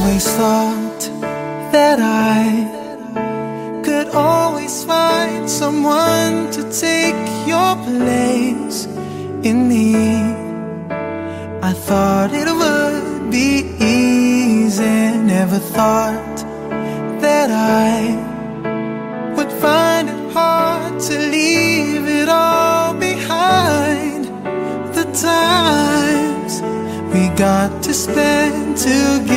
always thought that I could always find someone to take your place in me. I thought it would be easy, never thought that I would find it hard to leave it all behind. The times we got to spend together,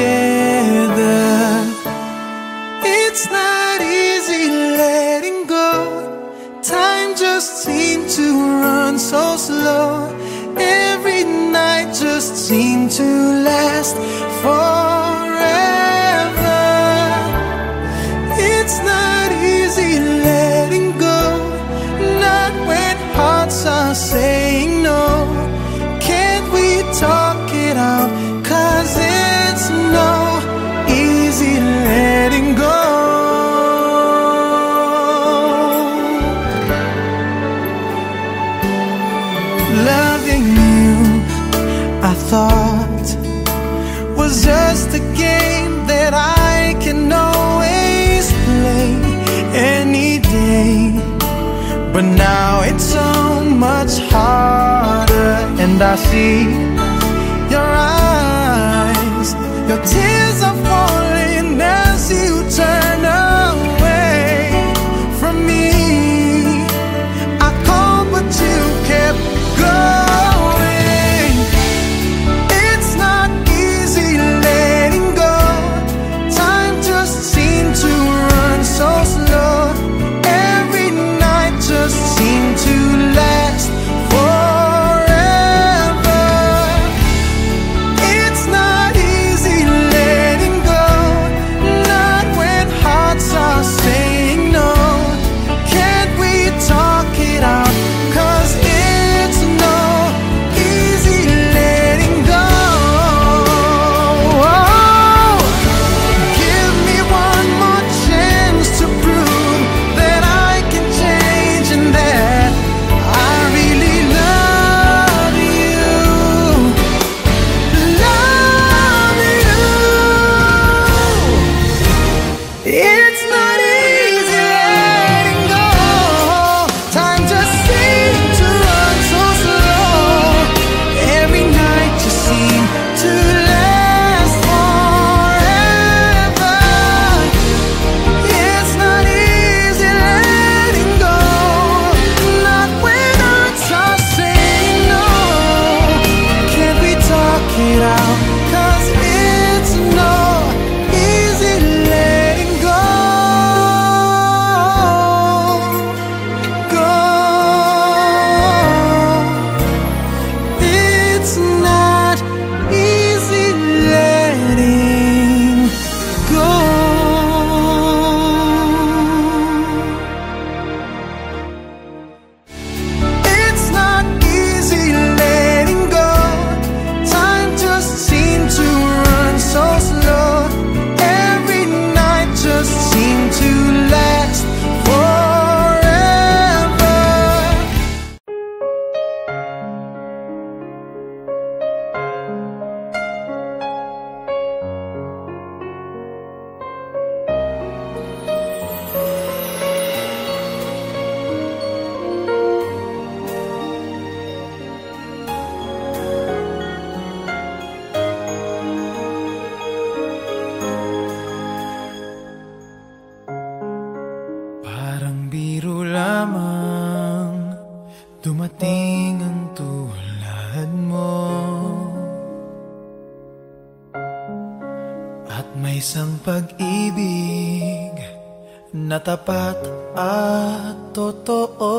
it's not easy letting go. Time just seemed to run so slow. Every night just seemed to last forever. It's not easy letting go, not when hearts are saying no. Can't we talk it out? 'Cause it's no easy letting go. Loving you, I thought, was just a game that I can always play any day. But now it's so much harder, and I see your eyes, your tears are falling as you turn away from me. I called but you kept going. It's not easy letting go. Time just seemed to run so slow. Every night just seemed to last forever. It's not easy letting go, not when hearts are saying no. Can't we talk it out? 'Cause it's no easy letting go. Oh, give me one more chance to prove that I can change and that I really love you. Love you. It's not easy letting go. Time just seemed to run so slow. Every night just seemed to last forever. It's not easy letting go, not when hearts are saying no. Can't we talk it out? 'Cause it's no easy letting go. Go. It's not easy letting go. It's not easy letting go. Time just seemed to run so slow. Every night just seemed to last forever. Parang biro lamang dumating ang tulad mo, at may isang pag-ibig na tapat at totoo.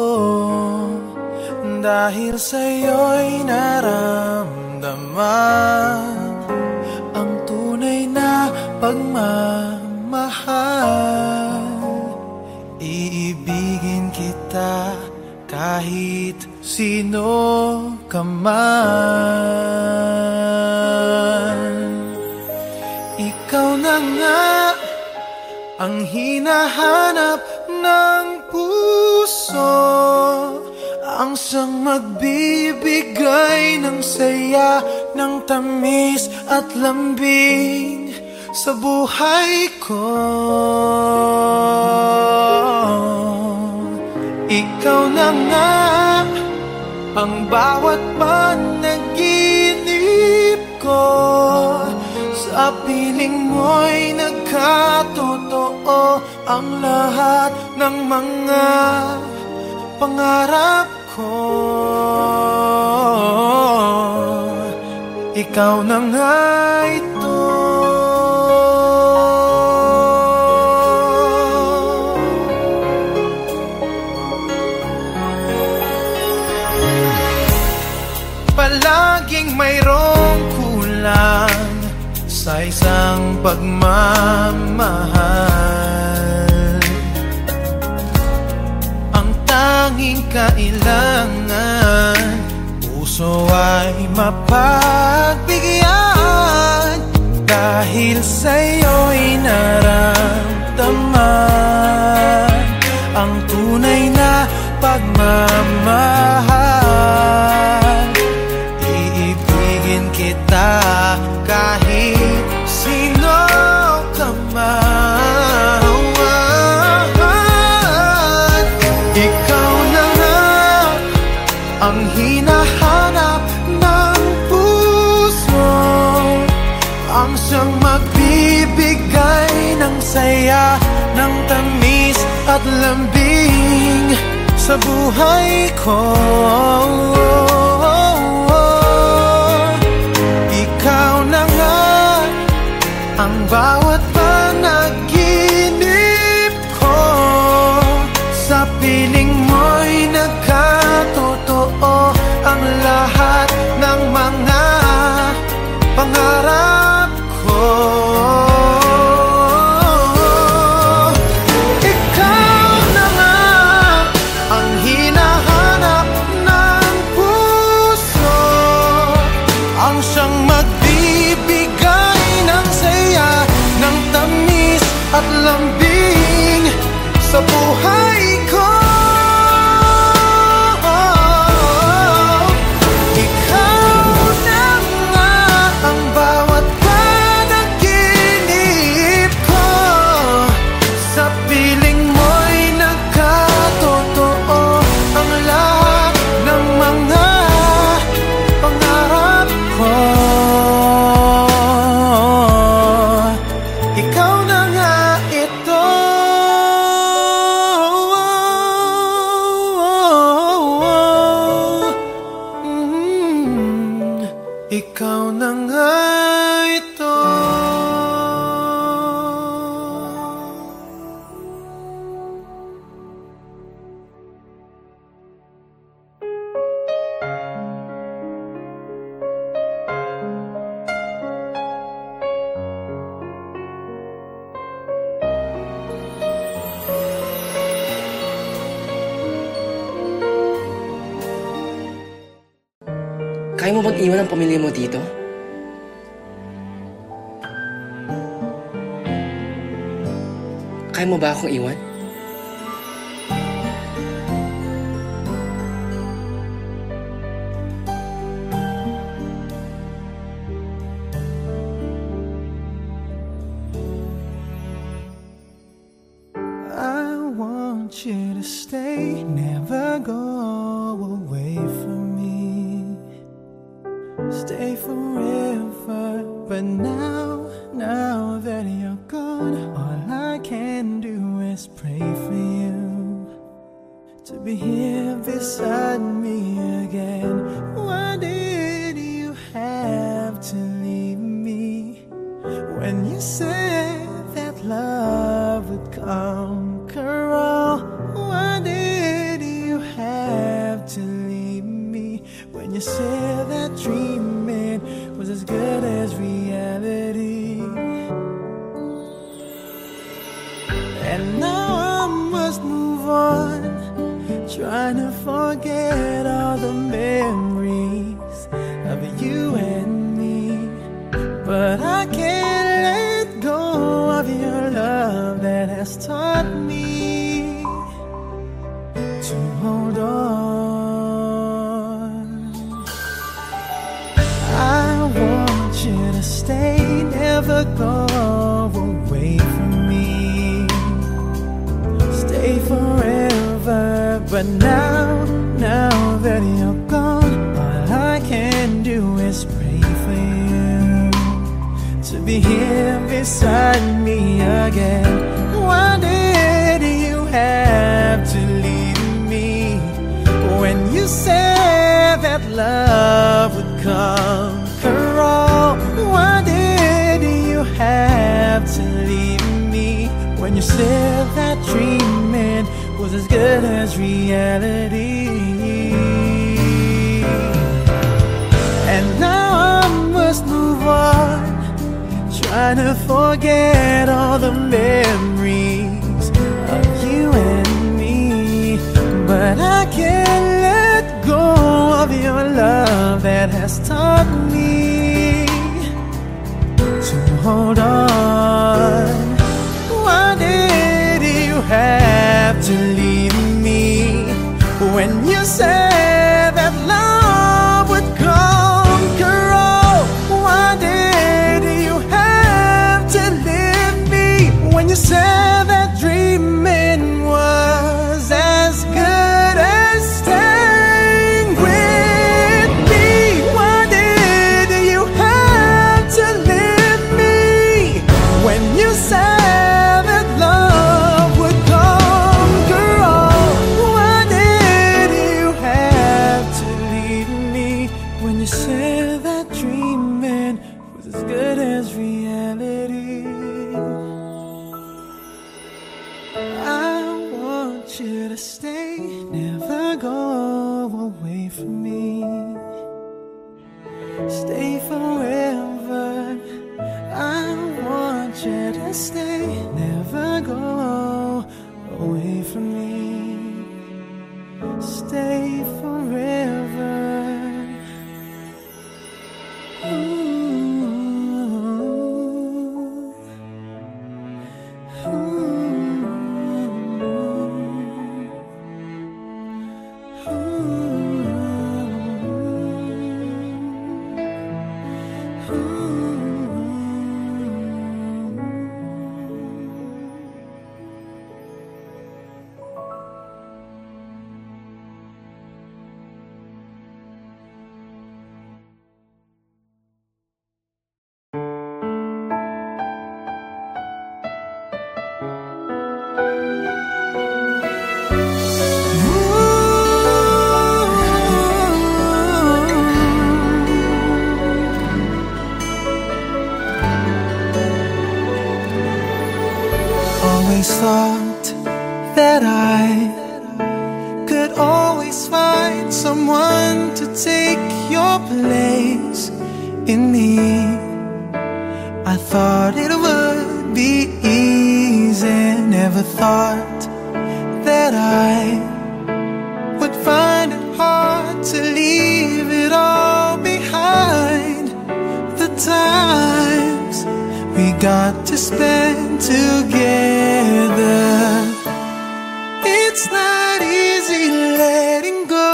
Dahil sa'yo'y naramdaman ang tunay na pagmamahal. Iibigin kita kahit sino ka man. Ikaw na nga ang hinahanap ng puso, ang siyang magbibigay ng saya, ng tamis at lambing sa buhay ko. Ikaw na nga ang bawat panaginip ko. Sa piling mo'y nagkatotoo ang lahat ng mga pangarap ko. Ikaw na nga ito. Palaging mayroong kulang sa isang pagmamahal. Ang tanging kailangan, puso ay mapagbigyan. Dahil sa'yo'y naramdaman ang tunay na pagmamahal. Iibigin kita kahit sino ka man. Ikaw na nga ang hinahanap ng puso, ang siyang magbibigay ng saya, ng tamis at lambing sa buhay ko. Ikaw na nga ang bawat panaginip ko. Sa piling mo'y nagkatotoo ang lahat ng mga pangarap ko. Ikaw na nga ang hinahanap ng puso, ang siyang magbibigay ng saya, ng tamis at lambing sa buhay ko. Ikaw na nga ito. Kaya mo bang iwan ang pamilya mo dito? Kaya mo ba akong iwan? I want you to stay, never go away from me. Stay forever, but now that you're gone, all I can do is pray for you to be here beside me again. Why did you have to leave me when you said that love would conquer all? Why did you have to leave me when you said that dreaming was as good as reality? And now I must move on, trying to forget all the memories of you and me. But I can't let go of your love that has taught me to hold on. I want you to stay, never go away from me. Stay forever, but now that you're gone, all I can do is pray for you to be here beside me again. Why did you have to leave me when you said that love would conquer all? Why did you have to leave me when you said that dreaming was as good as reality? And now I must move on, trying to forget all the memories of you and me. But I can't let go of your love that has taught me to hold on. Why did you have to leave me when you said that love would conquer all? Why did you have to leave me when you said that dreaming was as good as staying with me? Why did you have to leave me when you said that love would conquer all? Why did you have to leave me when you said that dreaming was as good as reality? I want you to stay, never go away from me. Stay forever. I want you to stay, never go away from me. Stay forever. Always thought that I could always find someone to take your place in me. I thought it would be easy, never thought that I would find it hard to leave it all behind. The times we got to spend together, it's not easy letting go.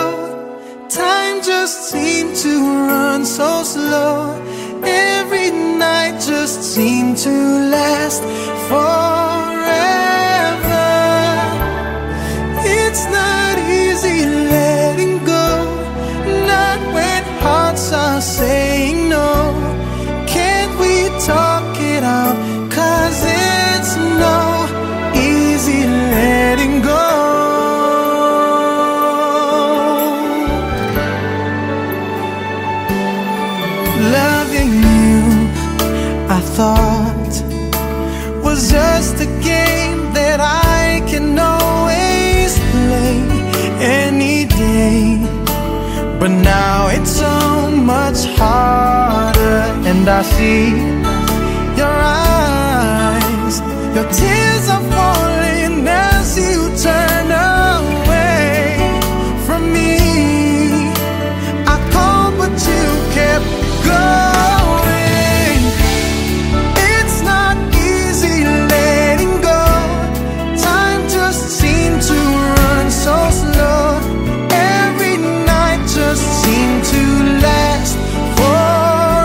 Time just seemed to run so slow. Every night just seemed to last forever. It's not easy letting go, not when hearts are saying no. Can't we talk it out? 'Cause it's no easy letting go. Loving you, I thought, was just a game that I can always play any day. But now it's so much harder, and I see your eyes, your tears are falling as you turn away from me. I called but you kept going. It's not easy letting go. Time just seemed to run so slow. Every night just seemed to last forever.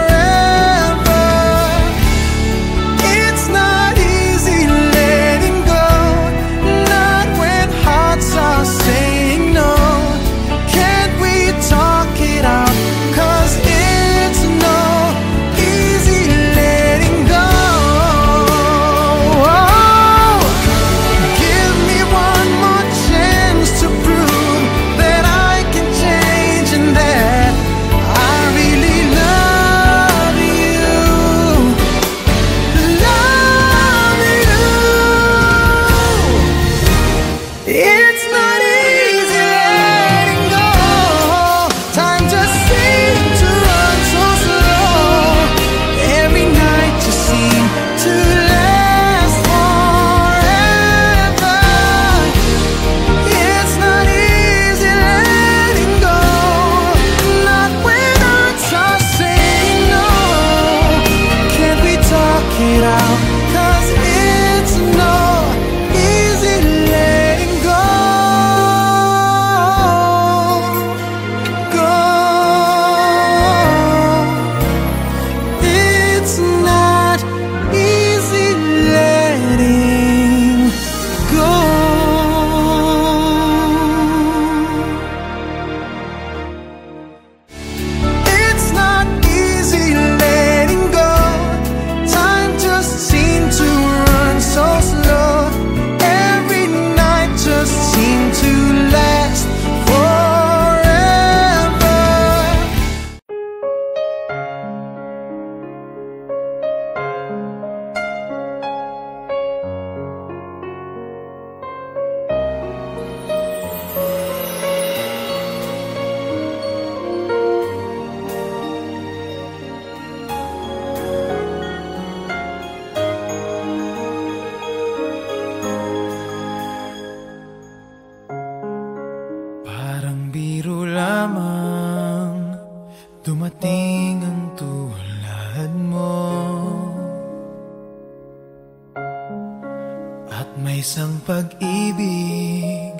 ang tulad mo, at may isang pag-ibig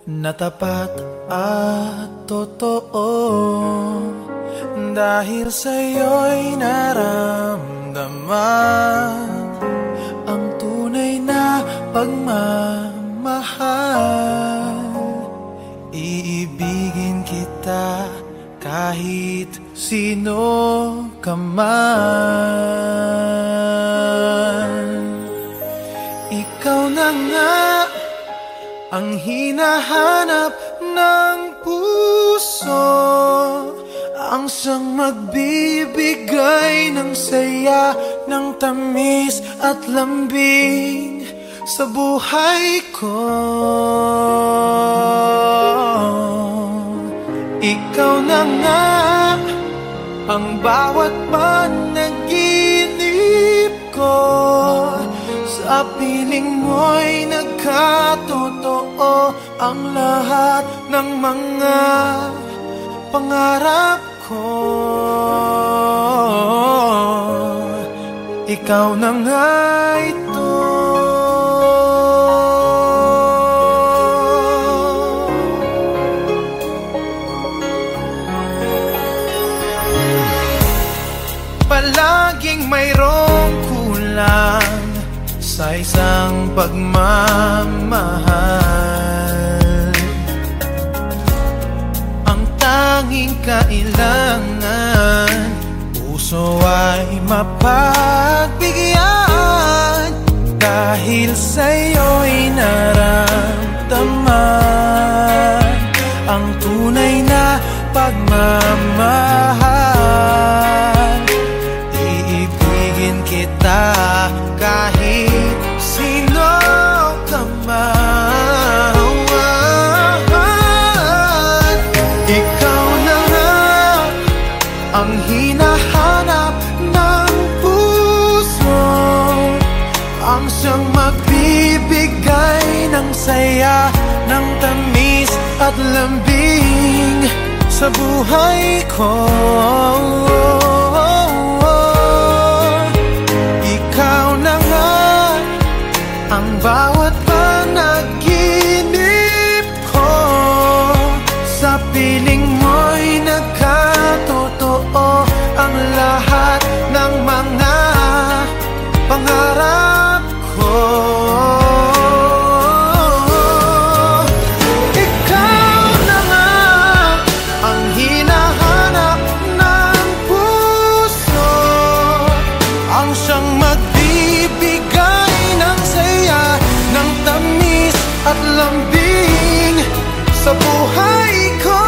na tapat at totoo. Dahil sa'yo'y naramdaman ang tunay na pagmamahal. Iibigin kita kahit sino ka man. Ikaw na nga ang hinahanap ng puso, ang siyang magbibigay ng saya, ng tamis at lambing sa buhay ko. Ikaw na nga ang bawat panaginip ko, sa piling mo'y nagkatotoo ang lahat ng mga pangarap ko. Ikaw na nga ito. Palaging mayroong kulang sa isang pagmamahal. Ang tanging kailangan, puso ay mapagbigyan. Dahil sa'yo'y naramdaman ang tunay na pagmamahal. Iibigin kita kahit sino ka man. Ikaw na nga ang hinahanap ng puso, ang siyang magbibigay ng saya, ng tamis at lambing sa buhay ko. Ikaw na nga ang bawat panaginip ko, sa piling mo'y nagkatotoo ang lahat ng mga pangarap ko. Ikaw na nga ang hinahanap ng puso, ang siyang magbibigay ng saya, ng tamis at lambing sa buhay ko.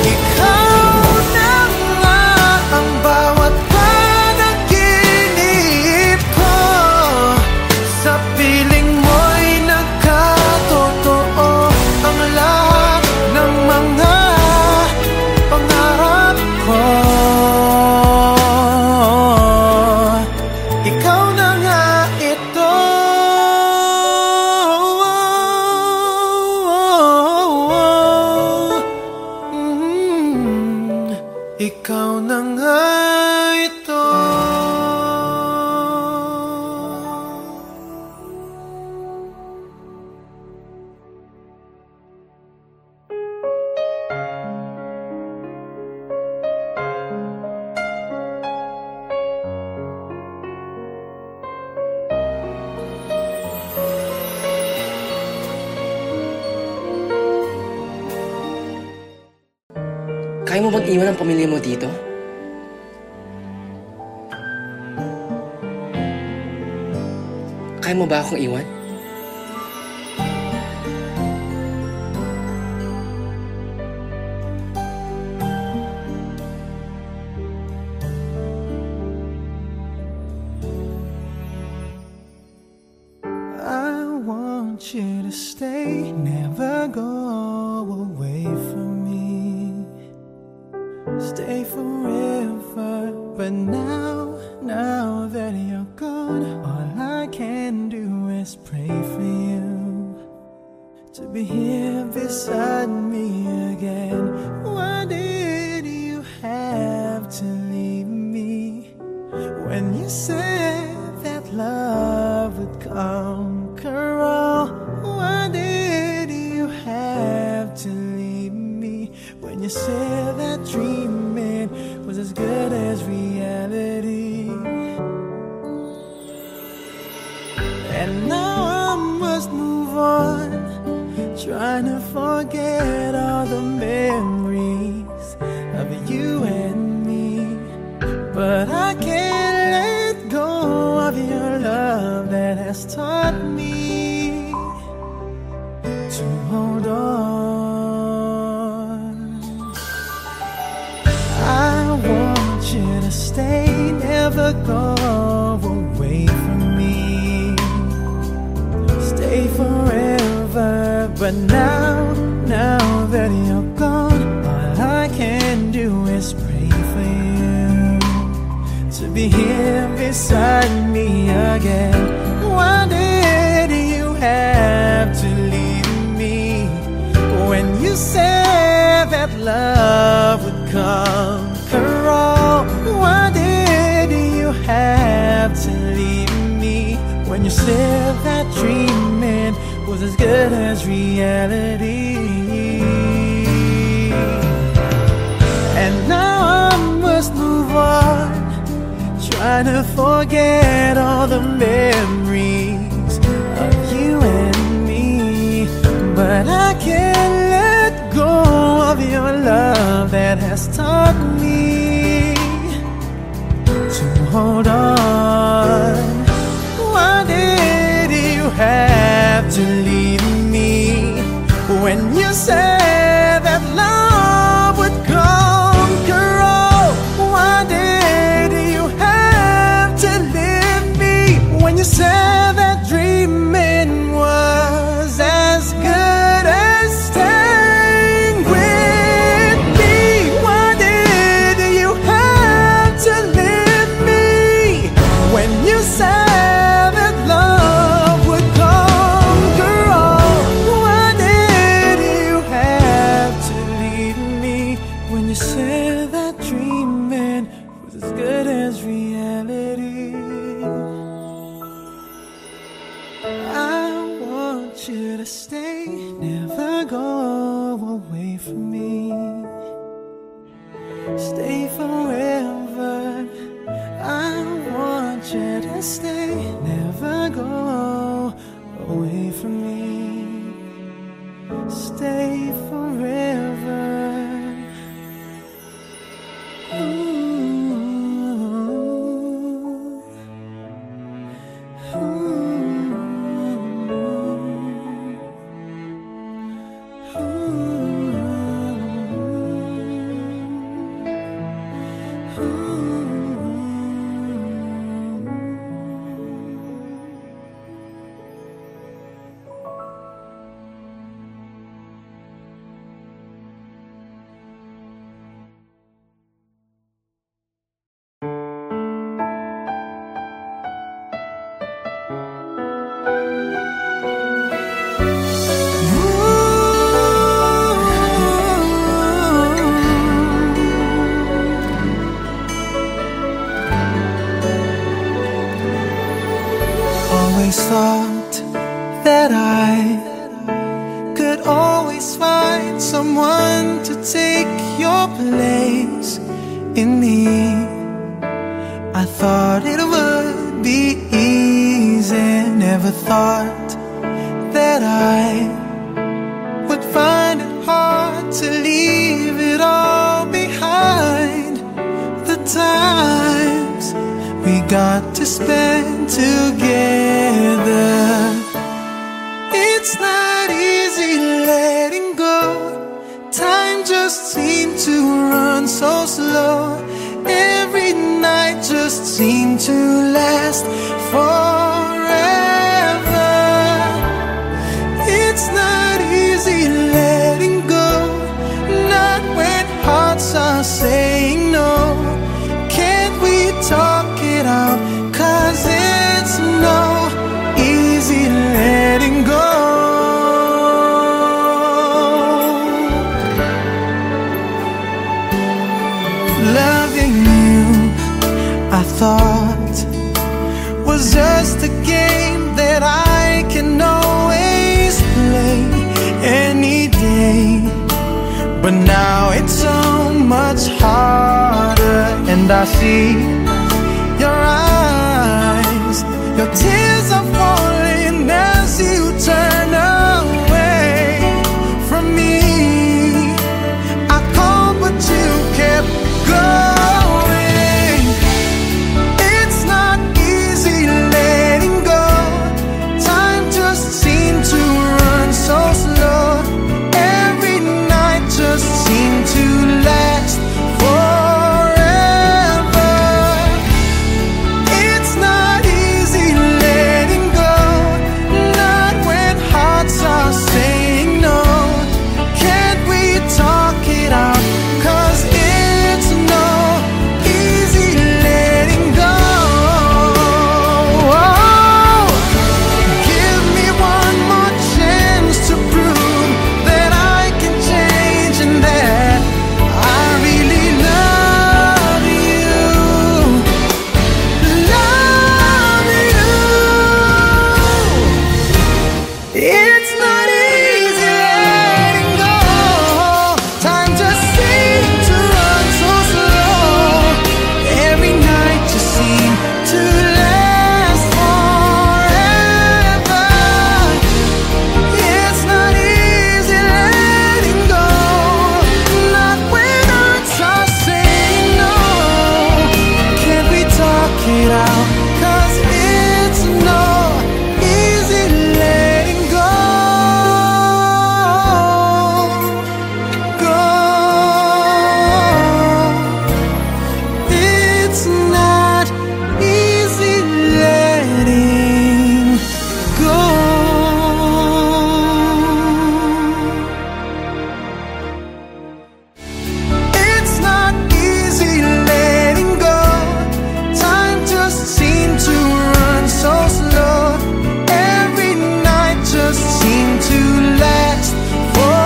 Ikaw na nga ang bawat panaginip ko, sa piling mo'y nagkatotoo ang lahat ng mga pangarap ko. Ikaw na nga ito. Ikaw na nga ito. Kaya mo bang iwan ang pamilya mo dito? Kaya mo ba akong iwan? I want you to stay, never go away from me. Stay forever, but now that you're gone, all I can do is pray for you to be here beside me again. said that dreaming was as good as reality. And now I must move on, trying to forget all the memories of you and me. But I can't let go of your love that has taught me to hold on. I want you to stay, never go away from me. Stay forever, but now that you're gone, all I can do is pray for you to be here beside me again. Why did you have to leave me when you said that love would conquer all? Why did you have to leave me when you said that dreaming was as good as reality? And now I must move on, trying to forget all the memories of you and me. But I can't let go of your love that has taught me to hold on. Why did you have to leave me when you said that love would conquer all? Why did you have to leave me when you said that dreaming was as good as staying with me? Why did you have to leave me when you said that love would conquer all? Why did you have to leave me when you said that dreaming was as good as reality? I want you to stay, never go away from me. Stay forever. I want you to stay, never go away from me. Stay forever. Ooh. Always thought that I could always find someone to take your place in me. I thought it would be easy, never thought that I would find it hard to leave it all behind. The times we got to spend together, it's not easy letting go. Time just seemed to run so slow. Every night just seemed to last forever. It's not easy letting go, not when hearts are saying no. Can't we talk it out? 'Cause it's no easy letting go. Loving you, I thought, was just a game that I can always play any day. But now it's I see your eyes, your tears are falling as you turn away from me. I called but you kept going. It's not easy letting go. Time just seemed to run so slow. Every night just seemed to last forever. It's not easy letting go, not when hearts are saying no. Can't we talk it out? 'Cause it's no easy letting go. Oh, give me one more chance to prove that I can change and that I really love you. Love you. It's not easy letting go. Time just seems to run so slow. Every night just seems to last forever. It's not easy letting go, not when hearts are saying no. Can't we talk it out? 'Cause it's no easy letting go. Go. It's not easy letting go. It's not easy letting go. Time just seemed to run so slow. Every night just seemed to last forever.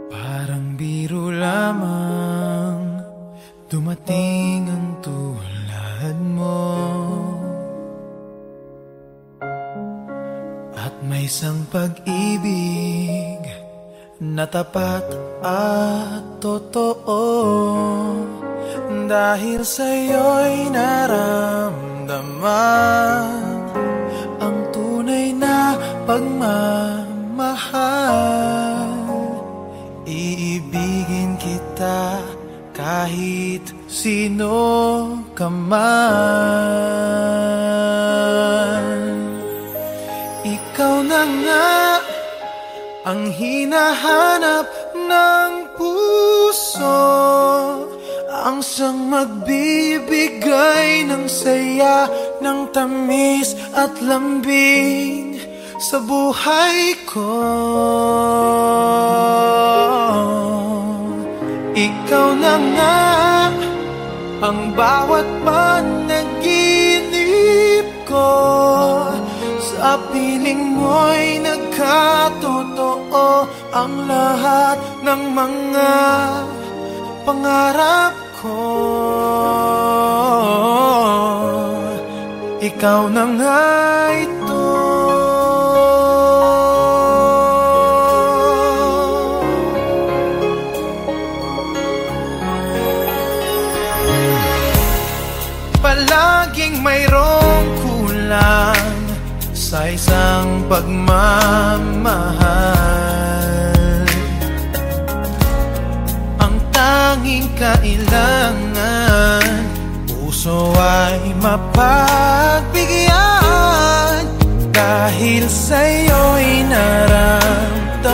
Parang biro lamang dumating ang tulad mo, at may isang pag-ibig na tapat at totoo. Dahil sa'yo'y naramdaman ang tunay na pagmamahal. Iibigin kita kahit sino ka man. Ikaw na nga ang hinahanap ng puso, ang siyang magbibigay ng saya, ng tamis at lambing sa buhay ko. Ikaw na nga ang bawat panaginip ko, sa piling mo'y nagkatotoo ang lahat ng mga pangarap ko. Ikaw na nga ito. Palaging mayroong kulang sa isang pagmamahal. Ang tanging kailangan, puso ay mapagbigyan. Dahil sa'yo'y naramdaman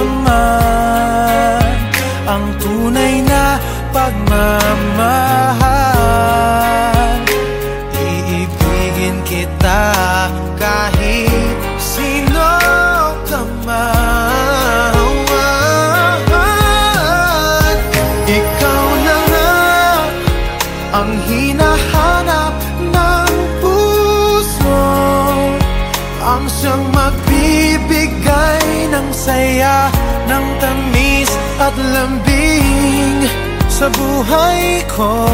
ang tunay na pagmamahal. Iibigin kita kahit sino ka man. Ikaw na nga ang hinahanap ng lang siyang magbibigay ng saya, ng tamis at lambing sa buhay ko.